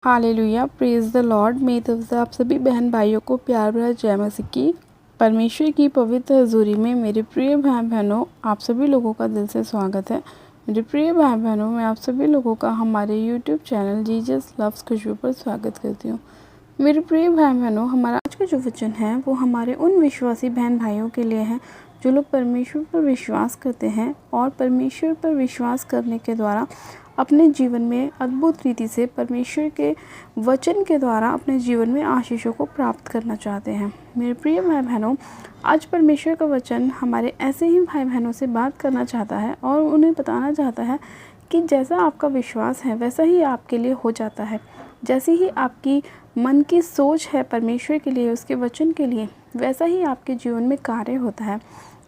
Hallelujah, praise the Lord. मेरी तरफ से आप सभी बहन भाइयों को प्यार भरा जय मसीह की। परमेश्वर की पवित्र हजूरी में मेरे प्रिय भाई बहनों, आप सभी लोगों का दिल से स्वागत है। मेरे प्रिय भाई बहनों, मैं आप सभी लोगों का हमारे यूट्यूब चैनल जीसस लव्स खुशबू पर स्वागत करती हूँ। मेरे प्रिय भाई बहनों, हमारा आज का जो वचन है वो हमारे उन विश्वासी बहन भाइयों के लिए है जो लोग परमेश्वर पर विश्वास करते हैं और परमेश्वर पर विश्वास करने के द्वारा अपने जीवन में अद्भुत रीति से परमेश्वर के वचन के द्वारा अपने जीवन में आशीषों को प्राप्त करना चाहते हैं। मेरे प्रिय भाई बहनों, आज परमेश्वर का वचन हमारे ऐसे ही भाई बहनों से बात करना चाहता है और उन्हें बताना चाहता है कि जैसा आपका विश्वास है वैसा ही आपके लिए हो जाता है। जैसी ही आपकी मन की सोच है परमेश्वर के लिए, उसके वचन के लिए, वैसा ही आपके जीवन में कार्य होता है।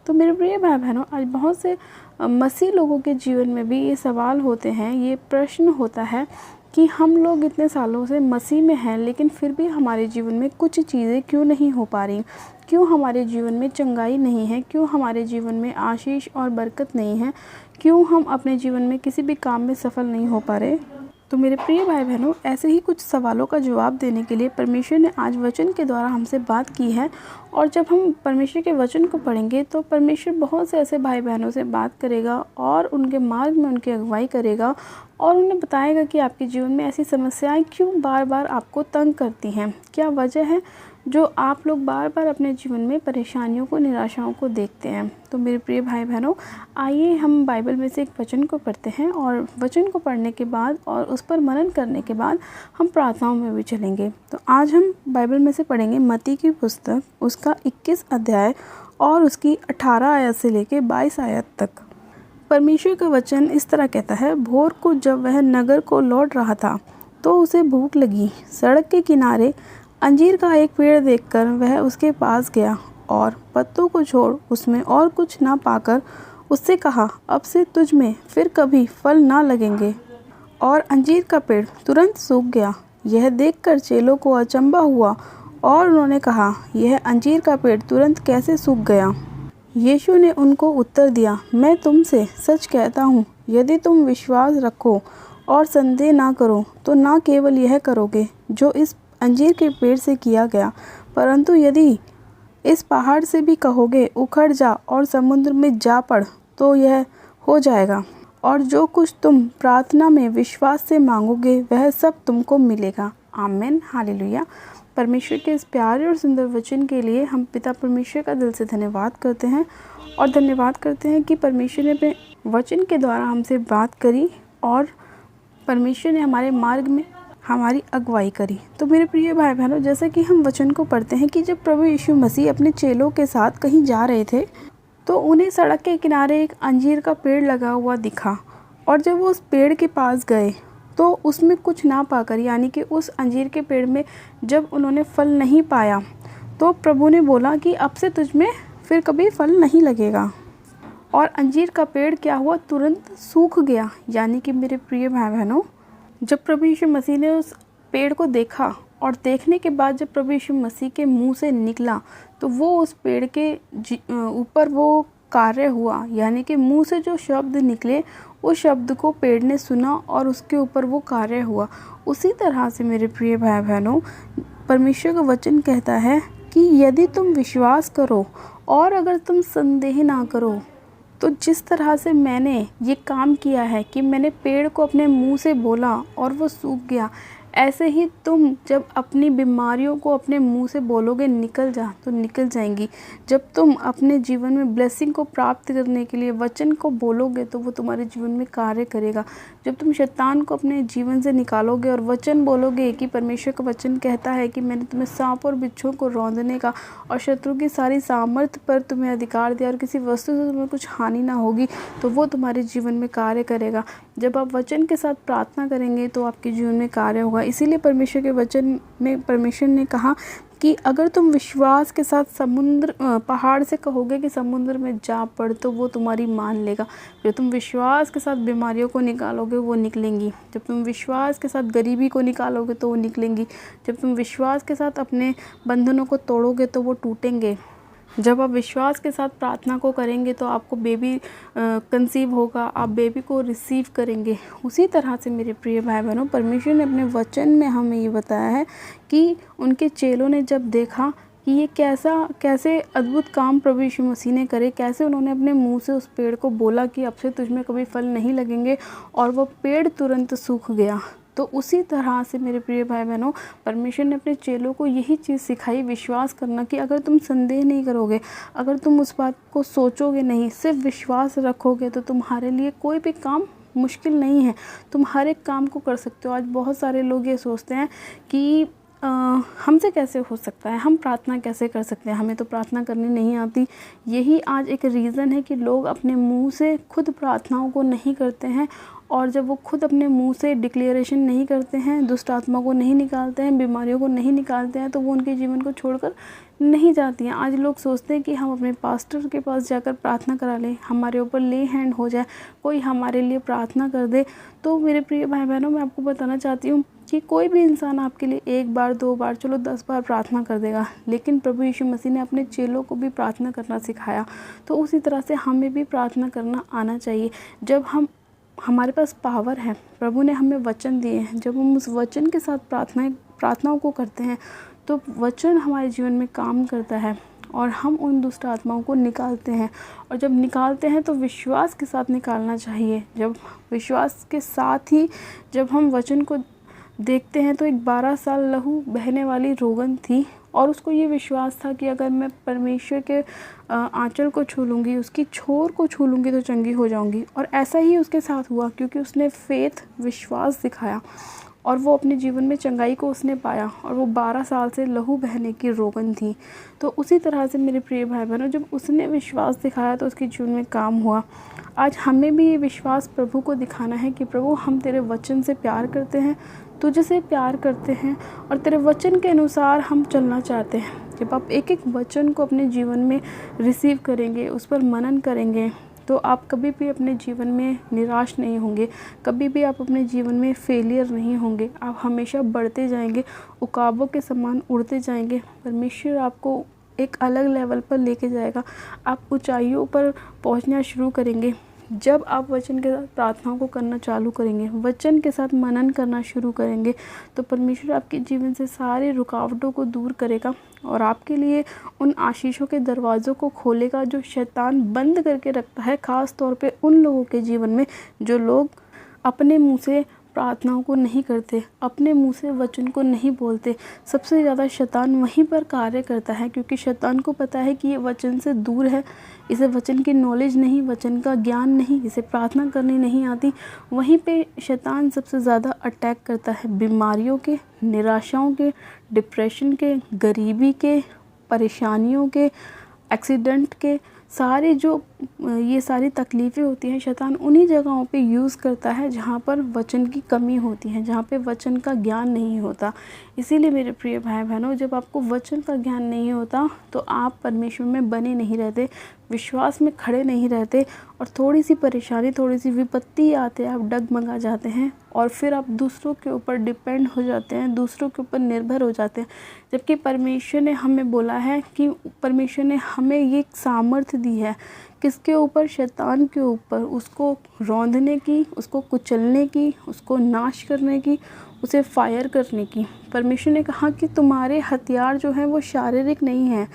तो मेरे प्रिय भाई बहनों, आज बहुत से मसीह लोगों के जीवन में भी ये सवाल होते हैं, ये प्रश्न होता है कि हम लोग इतने सालों से मसीह में हैं लेकिन फिर भी हमारे जीवन में कुछ चीज़ें क्यों नहीं हो पा रही, क्यों हमारे जीवन में चंगाई नहीं है, क्यों हमारे जीवन में आशीष और बरकत नहीं है, क्यों हम अपने जीवन में किसी भी काम में सफल नहीं हो पा रहे। तो मेरे प्रिय भाई बहनों, ऐसे ही कुछ सवालों का जवाब देने के लिए परमेश्वर ने आज वचन के द्वारा हमसे बात की है। और जब हम परमेश्वर के वचन को पढ़ेंगे तो परमेश्वर बहुत से ऐसे भाई बहनों से बात करेगा और उनके मार्ग में उनकी अगुवाई करेगा और उन्हें बताएगा कि आपके जीवन में ऐसी समस्याएं क्यों बार बार आपको तंग करती हैं, क्या वजह है जो आप लोग बार बार अपने जीवन में परेशानियों को, निराशाओं को देखते हैं। तो मेरे प्रिय भाई बहनों, आइए हम बाइबल में से एक वचन को पढ़ते हैं और वचन को पढ़ने के बाद और उस पर मनन करने के बाद हम प्रार्थनाओं में भी चलेंगे। तो आज हम बाइबल में से पढ़ेंगे मत्ती की पुस्तक, उसका 21 अध्याय और उसकी 18 आयत से लेकर 22 आयत तक। परमेश्वर का वचन इस तरह कहता है, भोर को जब वह नगर को लौट रहा था तो उसे भूख लगी। सड़क के किनारे अंजीर का एक पेड़ देखकर वह उसके पास गया और पत्तों को छोड़ उसमें और कुछ ना पाकर उससे कहा, अब से तुझ में फिर कभी फल ना लगेंगे। और अंजीर का पेड़ तुरंत सूख गया। यह देखकर चेलों को अचंभा हुआ और उन्होंने कहा, यह अंजीर का पेड़ तुरंत कैसे सूख गया। यीशु ने उनको उत्तर दिया, मैं तुमसे सच कहता हूँ, यदि तुम विश्वास रखो और संदेह ना करो तो ना केवल यह करोगे जो इस अंजीर के पेड़ से किया गया, परंतु यदि इस पहाड़ से भी कहोगे उखड़ जा और समुद्र में जा पड़ तो यह हो जाएगा। और जो कुछ तुम प्रार्थना में विश्वास से मांगोगे वह सब तुमको मिलेगा। आमीन, हालेलुया। परमेश्वर के इस प्यारे और सुंदर वचन के लिए हम पिता परमेश्वर का दिल से धन्यवाद करते हैं और धन्यवाद करते हैं कि परमेश्वर ने अपने वचन के द्वारा हमसे बात करी और परमेश्वर ने हमारे मार्ग में हमारी अगुवाई करी। तो मेरे प्रिय भाई बहनों, जैसा कि हम वचन को पढ़ते हैं कि जब प्रभु यीशु मसीह अपने चेलों के साथ कहीं जा रहे थे तो उन्हें सड़क के किनारे एक अंजीर का पेड़ लगा हुआ दिखा और जब वो उस पेड़ के पास गए तो उसमें कुछ ना पाकर, यानी कि उस अंजीर के पेड़ में जब उन्होंने फल नहीं पाया तो प्रभु ने बोला कि अब से तुझ में फिर कभी फल नहीं लगेगा। और अंजीर का पेड़ क्या हुआ, तुरंत सूख गया। यानी कि मेरे प्रिय भाई बहनों, जब प्रभु यीशु मसीह ने उस पेड़ को देखा और देखने के बाद जब प्रभु यीशु मसीह के मुंह से निकला तो वो उस पेड़ के ऊपर वो कार्य हुआ। यानी कि मुंह से जो शब्द निकले उस शब्द को पेड़ ने सुना और उसके ऊपर वो कार्य हुआ। उसी तरह से मेरे प्रिय भाई बहनों, परमेश्वर का वचन कहता है कि यदि तुम विश्वास करो और अगर तुम संदेह ना करो तो जिस तरह से मैंने ये काम किया है कि मैंने पेड़ को अपने मुंह से बोला और वो सूख गया, ऐसे ही तुम जब अपनी बीमारियों को अपने मुंह से बोलोगे निकल जा तो निकल जाएंगी। जब तुम अपने जीवन में ब्लेसिंग को प्राप्त करने के लिए वचन को बोलोगे तो वो तुम्हारे जीवन में कार्य करेगा। जब तुम शैतान को अपने जीवन से निकालोगे और वचन बोलोगे कि परमेश्वर का वचन कहता है कि मैंने तुम्हें सांप और बिच्छुओं को रौंदने का और शत्रु की सारी सामर्थ्य पर तुम्हें अधिकार दिया और किसी वस्तु से तुम्हें कुछ हानि ना होगी, तो वो तुम्हारे जीवन में कार्य करेगा। जब आप वचन के साथ प्रार्थना करेंगे तो आपके जीवन में कार्य होगा। इसीलिए परमेश्वर के वचन में परमेश्वर ने कहा कि अगर तुम विश्वास के साथ पहाड़ से कहोगे कि समुद्र में जा पड़ तो वो तुम्हारी मान लेगा। जब तुम विश्वास के साथ बीमारियों को निकालोगे वो निकलेंगी। जब तुम विश्वास के साथ गरीबी को निकालोगे तो वो निकलेंगी। जब तुम विश्वास के साथ अपने बंधनों को तोड़ोगे तो वो टूटेंगे। जब आप विश्वास के साथ प्रार्थना को करेंगे तो आपको बेबी कंसीव होगा, आप बेबी को रिसीव करेंगे। उसी तरह से मेरे प्रिय भाई बहनों, परमेश्वर ने अपने वचन में हमें ये बताया है कि उनके चेलों ने जब देखा कि ये कैसे अद्भुत काम प्रभु यीशु मसीह ने करे, कैसे उन्होंने अपने मुंह से उस पेड़ को बोला कि अब से तुझ में कभी फल नहीं लगेंगे, और वो पेड़ तुरंत सूख गया। तो उसी तरह से मेरे प्रिय भाई बहनों, परमेश्वर ने अपने चेलों को यही चीज़ सिखाई, विश्वास करना, कि अगर तुम संदेह नहीं करोगे, अगर तुम उस बात को सोचोगे नहीं, सिर्फ विश्वास रखोगे, तो तुम्हारे लिए कोई भी काम मुश्किल नहीं है। तुम हर एक काम को कर सकते हो। आज बहुत सारे लोग ये सोचते हैं कि हमसे कैसे हो सकता है, हम प्रार्थना कैसे कर सकते हैं, हमें तो प्रार्थना करनी नहीं आती। यही आज एक रीज़न है कि लोग अपने मुंह से खुद प्रार्थनाओं को नहीं करते हैं, और जब वो खुद अपने मुंह से डिक्लेरेशन नहीं करते हैं, दुष्ट आत्मा को नहीं निकालते हैं, बीमारियों को नहीं निकालते हैं, तो वो उनके जीवन को छोड़कर नहीं जाती हैं। आज लोग सोचते हैं कि हम अपने पास्टर के पास जाकर प्रार्थना करा लें, हमारे ऊपर ले हैंड हो जाए, कोई हमारे लिए प्रार्थना कर दे। तो मेरे प्रिय भाई बहनों, मैं आपको बताना चाहती हूँ कि कोई भी इंसान आपके लिए 1 बार 2 बार, चलो 10 बार प्रार्थना कर देगा, लेकिन प्रभु यीशु मसीह ने अपने चेलों को भी प्रार्थना करना सिखाया। तो उसी तरह से हमें भी प्रार्थना करना आना चाहिए। जब हमारे पास पावर है, प्रभु ने हमें वचन दिए हैं, जब हम उस वचन के साथ प्रार्थनाओं को करते हैं, तो वचन हमारे जीवन में काम करता है और हम उन दुष्ट आत्माओं को निकालते हैं। और जब निकालते हैं तो विश्वास के साथ निकालना चाहिए। जब विश्वास के साथ ही जब हम वचन को देखते हैं, तो एक 12 साल लहू बहने वाली रोगन थी, और उसको ये विश्वास था कि अगर मैं परमेश्वर के आंचल को छू लूँगी, उसकी छोर को छू लूँगी, तो चंगी हो जाऊँगी। और ऐसा ही उसके साथ हुआ, क्योंकि उसने विश्वास दिखाया, और वो अपने जीवन में चंगाई को उसने पाया, और वो 12 साल से लहू बहने की रोगन थी। तो उसी तरह से मेरे प्रिय भाई बहनों, जब उसने विश्वास दिखाया तो उसके जीवन में काम हुआ। आज हमें भी ये विश्वास प्रभु को दिखाना है कि प्रभु, हम तेरे वचन से प्यार करते हैं, तुझसे प्यार करते हैं, और तेरे वचन के अनुसार हम चलना चाहते हैं। जब आप एक एक वचन को अपने जीवन में रिसीव करेंगे, उस पर मनन करेंगे, तो आप कभी भी अपने जीवन में निराश नहीं होंगे, कभी भी आप अपने जीवन में फेलियर नहीं होंगे। आप हमेशा बढ़ते जाएंगे, उकाबों के समान उड़ते जाएंगे। परमेश्वर आपको एक अलग लेवल पर लेके जाएगा, आप ऊंचाइयों पर पहुंचना शुरू करेंगे। जब आप वचन के साथ प्रार्थनाओं को करना चालू करेंगे, वचन के साथ मनन करना शुरू करेंगे, तो परमेश्वर आपके जीवन से सारी रुकावटों को दूर करेगा और आपके लिए उन आशीषों के दरवाज़ों को खोलेगा जो शैतान बंद करके रखता है, ख़ास तौर पे उन लोगों के जीवन में जो लोग अपने मुंह से प्रार्थनाओं को नहीं करते, अपने मुंह से वचन को नहीं बोलते। सबसे ज़्यादा शैतान वहीं पर कार्य करता है, क्योंकि शैतान को पता है कि ये वचन से दूर है, इसे वचन की नॉलेज नहीं, वचन का ज्ञान नहीं, इसे प्रार्थना करनी नहीं आती। वहीं पे शैतान सबसे ज़्यादा अटैक करता है, बीमारियों के, निराशाओं के, डिप्रेशन के, गरीबी के, परेशानियों के, एक्सीडेंट के, ये सारी तकलीफ़ें होती हैं, शैतान उन्हीं जगहों पे यूज़ करता है जहाँ पर वचन की कमी होती है, जहाँ पे वचन का ज्ञान नहीं होता। इसीलिए मेरे प्रिय भाई बहनों, जब आपको वचन का ज्ञान नहीं होता तो आप परमेश्वर में बने नहीं रहते, विश्वास में खड़े नहीं रहते, और थोड़ी सी परेशानी, थोड़ी सी विपत्ति आते आप डगमगा जाते हैं, और फिर आप दूसरों के ऊपर डिपेंड हो जाते हैं, दूसरों के ऊपर निर्भर हो जाते हैं। जबकि परमेश्वर ने हमें बोला है कि परमेश्वर ने हमें ये सामर्थ्य दी है, किसके ऊपर? शैतान के ऊपर, उसको रौंदने की, उसको कुचलने की, उसको नाश करने की, उसे फायर करने की। परमेश्वर ने कहा कि तुम्हारे हथियार जो हैं वो शारीरिक नहीं हैं,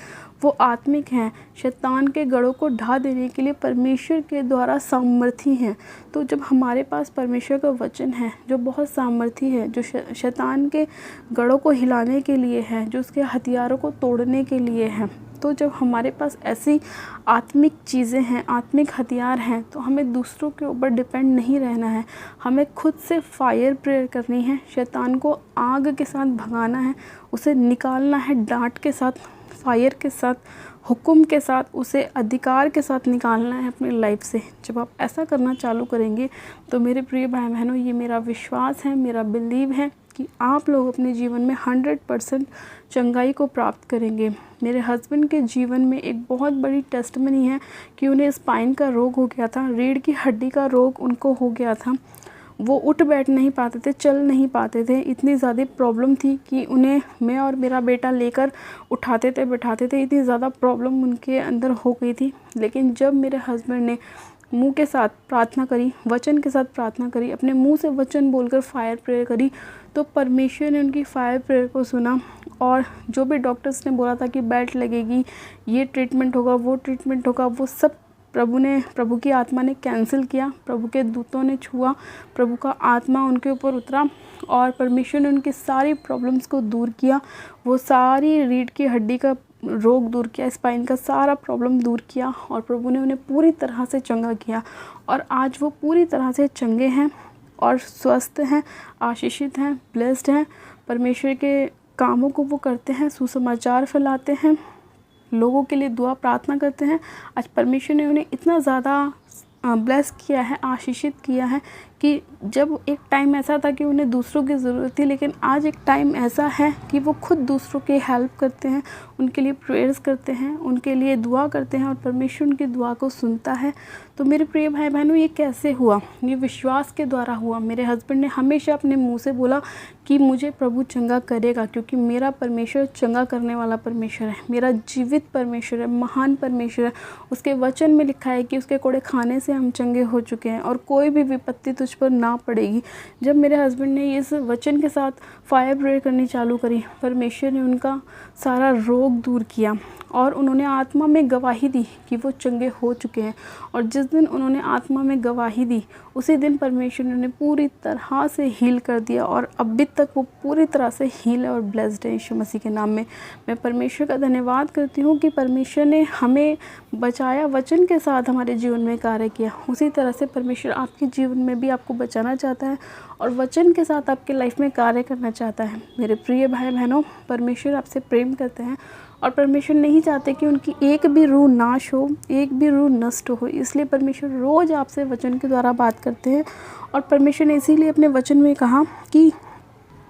वो आत्मिक हैं। शैतान के गढ़ों को ढा देने के लिए परमेश्वर के द्वारा सामर्थी हैं। तो जब हमारे पास परमेश्वर का वचन है जो बहुत सामर्थी है, जो शैतान के गढ़ों को हिलाने के लिए है, जो उसके हथियारों को तोड़ने के लिए है, तो जब हमारे पास ऐसी आत्मिक चीज़ें हैं, आत्मिक हथियार हैं, तो हमें दूसरों के ऊपर डिपेंड नहीं रहना है। हमें खुद से फायर प्रेयर करनी है, शैतान को आग के साथ भगाना है, उसे निकालना है डांट के साथ, फायर के साथ, हुक्म के साथ, उसे अधिकार के साथ निकालना है अपनी लाइफ से। जब आप ऐसा करना चालू करेंगे तो मेरे प्रिय भाई बहनों, ये मेरा विश्वास है, मेरा बिलीव है कि आप लोग अपने जीवन में 100% चंगाई को प्राप्त करेंगे। मेरे हस्बैंड के जीवन में एक बहुत बड़ी टेस्टमनी है कि उन्हें स्पाइन का रोग हो गया था, रीढ़ की हड्डी का रोग उनको हो गया था। वो उठ बैठ नहीं पाते थे, चल नहीं पाते थे। इतनी ज़्यादा प्रॉब्लम थी कि उन्हें मैं और मेरा बेटा लेकर उठाते थे, बैठाते थे। इतनी ज़्यादा प्रॉब्लम उनके अंदर हो गई थी। लेकिन जब मेरे हस्बैंड ने मुंह के साथ प्रार्थना करी, वचन के साथ प्रार्थना करी, अपने मुंह से वचन बोलकर फायर प्रेयर करी, तो परमेश्वर ने उनकी फायर प्रेयर को सुना। और जो भी डॉक्टर्स ने बोला था कि बेल्ट लगेगी, ये ट्रीटमेंट होगा, वो ट्रीटमेंट होगा, वो सब प्रभु की आत्मा ने कैंसिल किया। प्रभु के दूतों ने छुआ, प्रभु का आत्मा उनके ऊपर उतरा और परमेश्वर ने उनकी सारी प्रॉब्लम्स को दूर किया। वो सारी रीढ़ की हड्डी का रोग दूर किया, स्पाइन का सारा प्रॉब्लम दूर किया और प्रभु ने उन्हें पूरी तरह से चंगा किया। और आज वो पूरी तरह से चंगे हैं और स्वस्थ हैं, आशीषित हैं, ब्लेस्ड हैं। परमेश्वर के कामों को वो करते हैं, सुसमाचार फैलाते हैं, लोगों के लिए दुआ प्रार्थना करते हैं। आज परमेश्वर ने उन्हें इतना ज़्यादा ब्लेस किया है, आशीषित किया है कि जब एक टाइम ऐसा था कि उन्हें दूसरों की ज़रूरत थी, लेकिन आज एक टाइम ऐसा है कि वो खुद दूसरों की हेल्प करते हैं, उनके लिए प्रेयर्स करते हैं, उनके लिए दुआ करते हैं और परमेश्वर उनकी दुआ को सुनता है। तो मेरे प्रिय भाई बहनों, ये कैसे हुआ? ये विश्वास के द्वारा हुआ। मेरे हस्बैंड ने हमेशा अपने मुंह से बोला कि मुझे प्रभु चंगा करेगा, क्योंकि मेरा परमेश्वर चंगा करने वाला परमेश्वर है, मेरा जीवित परमेश्वर है, महान परमेश्वर है। उसके वचन में लिखा है कि उसके कोड़े खाने से हम चंगे हो चुके हैं और कोई भी विपत्ति तुझ पर ना पड़ेगी। जब मेरे हस्बैंड ने इस वचन के साथ फायर प्रेयर करनी चालू करी, परमेश्वर ने उनका सारा रोग दूर किया और उन्होंने आत्मा में गवाही दी कि वो चंगे हो चुके हैं। और जिस दिन उन्होंने आत्मा में गवाही दी, उसी दिन परमेश्वर ने उन्हें पूरी तरह से हील कर दिया और अभी तक वो पूरी तरह से हील है और ब्लेस्ड है यीशु मसीह के नाम में। मैं परमेश्वर का धन्यवाद करती हूँ कि परमेश्वर ने हमें बचाया, वचन के साथ हमारे जीवन में कार्य किया। उसी तरह से परमेश्वर आपके जीवन में भी आपको बचाना चाहता है और वचन के साथ आपके लाइफ में कार्य करना चाहता है। मेरे प्रिय भाई बहनों, परमेश्वर आपसे प्रेम करते हैं और परमेश्वर नहीं चाहते कि उनकी एक भी रूह नाश हो, एक भी रूह नष्ट हो। इसलिए परमेश्वर रोज़ आपसे वचन के द्वारा बात करते हैं और परमेश्वर ने इसीलिए अपने वचन में कहा कि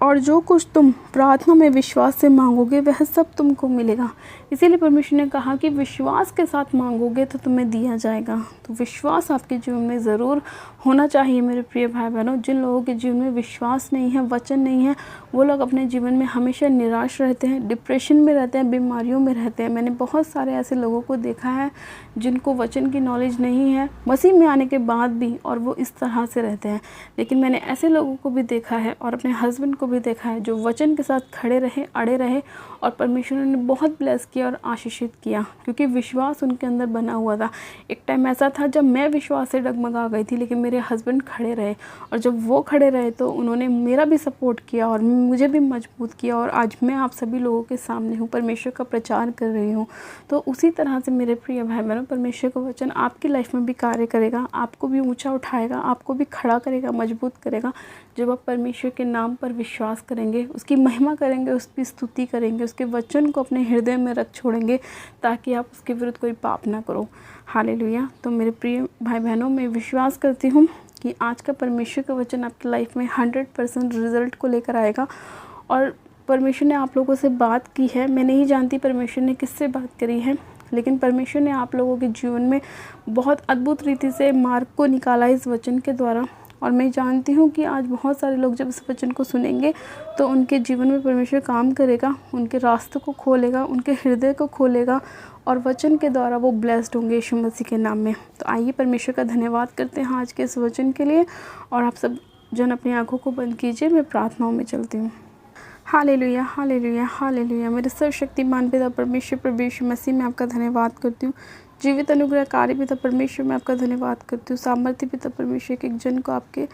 और जो कुछ तुम प्रार्थना में विश्वास से मांगोगे वह सब तुमको मिलेगा। इसीलिए परमेश्वर ने कहा कि विश्वास के साथ मांगोगे तो तुम्हें दिया जाएगा। तो विश्वास आपके जीवन में ज़रूर होना चाहिए मेरे प्रिय भाई बहनों। जिन लोगों के जीवन में विश्वास नहीं है, वचन नहीं है, वो लोग अपने जीवन में हमेशा निराश रहते हैं, डिप्रेशन में रहते हैं, बीमारियों में रहते हैं। मैंने बहुत सारे ऐसे लोगों को देखा है जिनको वचन की नॉलेज नहीं है मसीह में आने के बाद भी, और वो इस तरह से रहते हैं। लेकिन मैंने ऐसे लोगों को भी देखा है और अपने हस्बैंड को भी देखा है जो वचन के साथ खड़े रहे, अड़े रहे और परमेश्वर ने बहुत ब्लेस किया और आशीषित किया, क्योंकि विश्वास उनके अंदर बना हुआ था। एक टाइम ऐसा था जब मैं विश्वास से डगमगा गई थी, लेकिन मेरे हस्बैंड खड़े रहे और जब वो खड़े रहे तो उन्होंने मेरा भी सपोर्ट किया और मुझे भी मजबूत किया और आज मैं आप सभी लोगों के सामने हूँ, परमेश्वर का प्रचार कर रही हूँ। तो उसी तरह से मेरे प्रिय भाई बहनों, परमेश्वर का वचन आपकी लाइफ में भी कार्य करेगा, आपको भी ऊंचा उठाएगा, आपको भी खड़ा करेगा, मजबूत करेगा। जब आप परमेश्वर के नाम पर विश्वास करेंगे, उसकी महिमा करेंगे, उसकी स्तुति करेंगे, उसके वचन को अपने हृदय में रख छोड़ेंगे ताकि आप उसके विरुद्ध कोई पाप ना करो। हालेलुया। तो मेरे प्रिय भाई बहनों, मैं विश्वास करती हूँ कि आज का परमेश्वर का वचन आपकी लाइफ में 100% रिजल्ट को लेकर आएगा। और परमेश्वर ने आप लोगों से बात की है, मैं नहीं जानती परमेश्वर ने किससे बात करी है, लेकिन परमेश्वर ने आप लोगों के जीवन में बहुत अद्भुत रीति से मार्ग को निकाला इस वचन के द्वारा। और मैं जानती हूँ कि आज बहुत सारे लोग जब इस वचन को सुनेंगे तो उनके जीवन में परमेश्वर काम करेगा, उनके रास्तों को खोलेगा, उनके हृदय को खोलेगा और वचन के द्वारा वो ब्लेस्ड होंगे यीशु मसीह के नाम में। तो आइए परमेश्वर का धन्यवाद करते हैं आज के इस वचन के लिए। और आप सब जन अपनी आंखों को बंद कीजिए, मैं प्रार्थनाओं में चलती हूँ। Hallelujah, hallelujah, hallelujah. मेरे सर्वशक्तिमान पिता परमेश्वर प्रभु यीशु मसीह में आपका धन्यवाद करती हूँ। जीवित अनुग्रहकारी पिता परमेश्वर में आपका धन्यवाद करती हूँ। सामर्थ्य पिता परमेश्वर के एक जन को आपके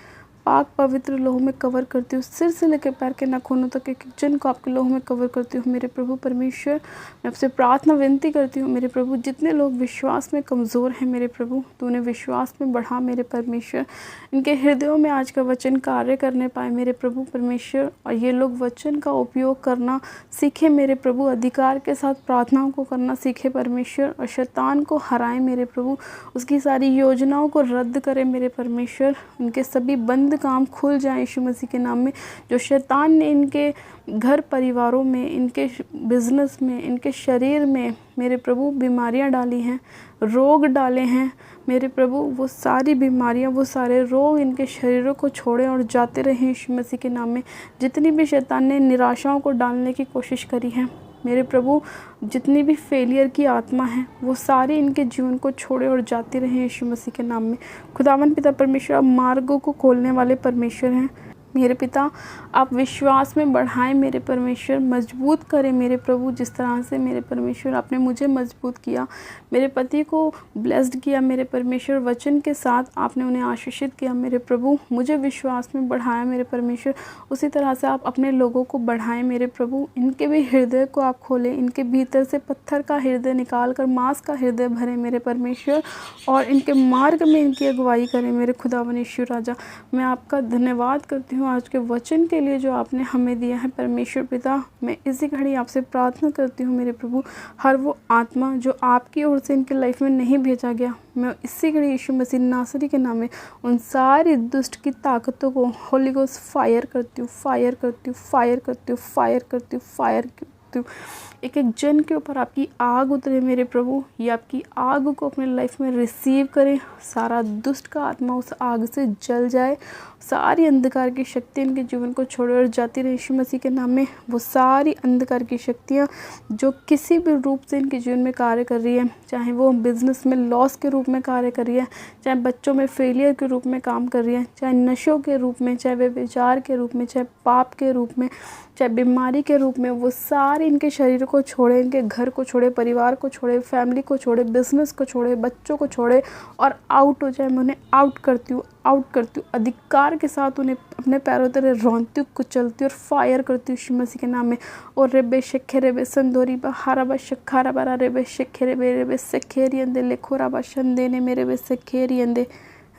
पाक पवित्र लोह में कवर करती हूँ, सिर से लेकर पैर के नाखूनों तक एक जन को आपके लोह में कवर करती हूँ। मेरे प्रभु परमेश्वर, मैं आपसे प्रार्थना विनती करती हूँ मेरे प्रभु, जितने लोग विश्वास में कमज़ोर हैं मेरे प्रभु, तो उन्हें विश्वास में बढ़ा मेरे परमेश्वर। इनके हृदयों में आज का वचन कार्य करने पाए मेरे प्रभु परमेश्वर, और ये लोग वचन का उपयोग करना सीखे मेरे प्रभु, अधिकार के साथ प्रार्थनाओं को करना सीखे परमेश्वर, और शैतान को हराए मेरे प्रभु, उसकी सारी योजनाओं को रद्द करे मेरे परमेश्वर, उनके सभी बंद बंद काम खुल जाए यीशु मसीह के नाम में। जो शैतान ने इनके घर परिवारों में, इनके बिज़नेस में, इनके शरीर में मेरे प्रभु बीमारियां डाली हैं, रोग डाले हैं मेरे प्रभु, वो सारी बीमारियां, वो सारे रोग इनके शरीरों को छोड़े और जाते रहे यीशु मसीह के नाम में। जितनी भी शैतान ने निराशाओं को डालने की कोशिश करी है मेरे प्रभु, जितनी भी फेलियर की आत्मा है वो सारी इनके जीवन को छोड़े और जाती रहे यीशु मसीह के नाम में। खुदावन पिता परमेश्वर, आप मार्गों को खोलने वाले परमेश्वर हैं मेरे पिता। आप विश्वास में बढ़ाएं मेरे परमेश्वर, मजबूत करें मेरे प्रभु। जिस तरह से मेरे परमेश्वर आपने मुझे मजबूत किया, मेरे पति को ब्लेस्ड किया मेरे परमेश्वर, वचन के साथ आपने उन्हें आशीषित किया मेरे प्रभु, मुझे विश्वास में बढ़ाया मेरे परमेश्वर, उसी तरह से आप अपने लोगों को बढ़ाएं मेरे प्रभु। इनके भी हृदय को आप खोलें, इनके भीतर से पत्थर का हृदय निकाल कर मांस का हृदय भरें मेरे परमेश्वर, और इनके मार्ग में इनकी अगुवाई करें मेरे खुदावन यीशु राजा। मैं आपका धन्यवाद करती हूँ आज के वचन के लिए जो आपने हमें दिया है परमेश्वर पिता। मैं इसी घड़ी आपसे प्रार्थना करती हूँ मेरे प्रभु, हर वो आत्मा जो आपकी ओर से इनके लाइफ में नहीं भेजा गया, मैं इसी घड़ी यीशु मसीह नासरी के नाम में उन सारी दुष्ट की ताकतों को होली गोस्ट फायर करती हूँ, फायर करती हूँ, फायर करती हूँ, फायर करती हूँ, फायर करती हूँ। एक एक जन के ऊपर आपकी आग उतरे मेरे प्रभु, ये आपकी आग को अपने लाइफ में रिसीव करें। सारा दुष्ट का आत्मा उस आग से जल जाए, सारी अंधकार की शक्ति इनके जीवन को छोड़े और जाती रहे यीशु मसीह के नाम में। वो सारी अंधकार की शक्तियाँ जो किसी भी रूप से इनके जीवन में कार्य कर रही है, चाहे वो बिजनेस में लॉस के रूप में कार्य कर रही है, चाहे बच्चों में फेलियर के रूप में काम कर रही है, चाहे नशों के रूप में, चाहे व्यभिचार के रूप में, चाहे पाप के रूप में, चाहे बीमारी के रूप में, वो सारे इनके शरीर को छोड़े, इनके घर को छोड़े, परिवार को छोड़े, फैमिली को छोड़े, बिजनेस को छोड़े, बच्चों को छोड़े और आउट हो जाए। मैं उन्हें आउट करती हूँ, आउट करती हूँ, अधिकार के साथ उन्हें अपने पैरों तले रौंदती हूँ, कुचलती हूँ और फायर करती हूँ यीशु मसीह के नाम में। और रेबे शेखे रेबे संदोरी बहारा बा शखारा बारा रेबे शेखे रेबे सेखेरी अंदे लेखोरा बा शंदे ने मेरे बे सेखेरी अंदे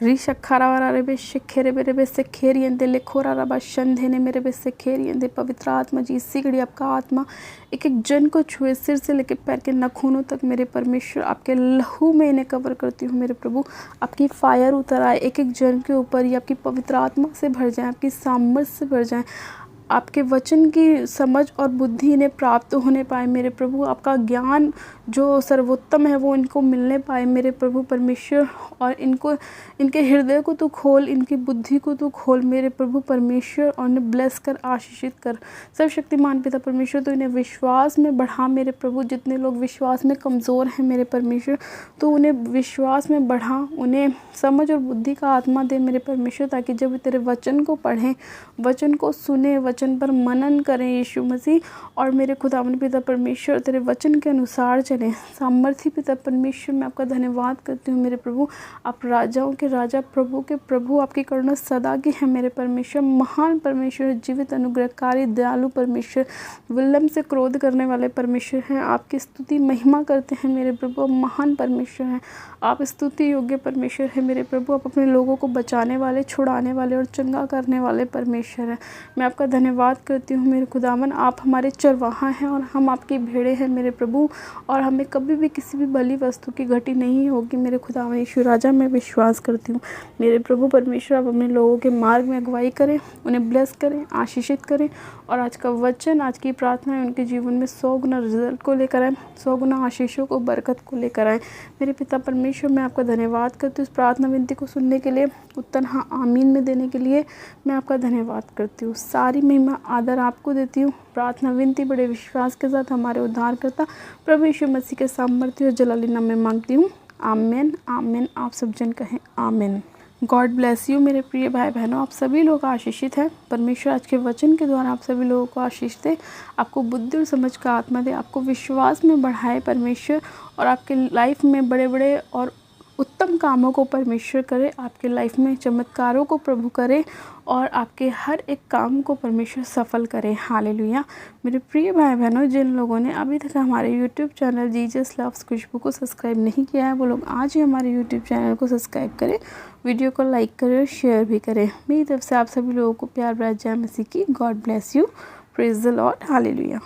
री शखारा वारा रेबे शेखे रेबे सेखेरी अंदे लेखोरा रबा शंदे ने मेरे बे सेखेरी अंदे। पवित्र आत्मा जी, इसी घड़ी आपका आत्मा एक एक जन को छुए, सिर से लेकर पैर के नखूनों तक मेरे परमेश्वर, आपके लहू में इन्हें कवर करती हूँ मेरे प्रभु। आपकी फायर उतर आए एक एक जन के ऊपर, ये आपकी पवित्र आत्मा से भर जाए, आपकी सामर्थ से भर जाए, आपके वचन की समझ और बुद्धि इन्हें प्राप्त होने पाए मेरे प्रभु। आपका ज्ञान जो सर्वोत्तम है वो इनको मिलने पाए मेरे प्रभु परमेश्वर। और इनको, इनके हृदय को तो खोल, इनकी बुद्धि को तो खोल मेरे प्रभु परमेश्वर, और इन्हें ब्लेस कर, आशीषित कर सर्वशक्तिमान पिता परमेश्वर। तो इन्हें विश्वास में बढ़ा मेरे प्रभु। जितने लोग विश्वास में कमज़ोर हैं मेरे परमेश्वर, तो उन्हें विश्वास में बढ़ा, उन्हें समझ और बुद्धि का आत्मा दे मेरे परमेश्वर, ताकि जब तेरे वचन को पढ़ें, वचन को सुने, वचन पर मनन करें यीशु मसीह, और मेरे खुदावन पिता परमेश्वर तेरे वचन के अनुसार चलें। सामर्थी पिता परमेश्वर, मैं आपका धन्यवाद करती हूँ मेरे प्रभु। आप राजाओं के राजा, प्रभु के प्रभु, आपकी करुणा सदा की है मेरे परमेश्वर। महान परमेश्वर, जीवित, अनुग्रहकारी, दयालु परमेश्वर, विलंब से क्रोध करने वाले परमेश्वर हैं। आपकी स्तुति महिमा करते हैं मेरे प्रभु। आप महान परमेश्वर हैं, आप स्तुति योग्य परमेश्वर हैं मेरे प्रभु। आप अपने लोगों को बचाने वाले, छुड़ाने वाले और चंगा करने वाले परमेश्वर हैं। मैं आपका धन्यवाद करती हूँ मेरे खुदावन। आप हमारे चरवाहा हैं और हम आपकी भेड़ें हैं मेरे प्रभु, और हमें कभी भी किसी भी बलि वस्तु की घटी नहीं होगी मेरे खुदावन यीशु राजा। मैं विश्वास करती हूँ मेरे प्रभु परमेश्वर, आप अपने लोगों के मार्ग में अगुवाई करें, उन्हें ब्लेस करें, आशीषित करें, और आज का वचन, आज की प्रार्थना उनके जीवन में 100 गुना रिजल्ट को लेकर आए, 100 गुना आशीषों को, बरकत को लेकर आए मेरे पिता परमेश्वर। मैं आपका धन्यवाद करती हूँ इस प्रार्थना विनती को सुनने के लिए, उत्तर हाँ आमीन में देने के लिए मैं आपका धन्यवाद करती हूँ। सारी महिमा आदर आपको देती हूँ। प्रार्थना विनती बड़े विश्वास के साथ हमारे उद्धारकर्ता प्रभु यीशु मसीह के सामर्थ्य और जलाली नाम में मांगती हूँ, आमीन, आमीन। आप सब जन कहें आमीन। गॉड ब्लेस यू मेरे प्रिय भाई बहनों, आप सभी लोग आशीषित हैं। परमेश्वर आज के वचन के द्वारा आप सभी लोगों को आशीष दे, आपको बुद्धि और समझ का आत्मा दे, आपको विश्वास में बढ़ाए परमेश्वर, और आपके लाइफ में बड़े बड़े और उत्तम कामों को परमेश्वर करे, आपके लाइफ में चमत्कारों को प्रभु करे, और आपके हर एक काम को परमेश्वर सफल करे। हालेलुया। मेरे प्रिय भाई बहनों, जिन लोगों ने अभी तक हमारे यूट्यूब चैनल जीसस लव्स खुशबू को सब्सक्राइब नहीं किया है, वो लोग आज ही हमारे यूट्यूब चैनल को सब्सक्राइब करें, वीडियो को लाइक करें और शेयर भी करें। मेरी तरफ से आप सभी लोगों को प्यार भरा जय मसीह की। God bless you. Praise the Lord. Hallelujah.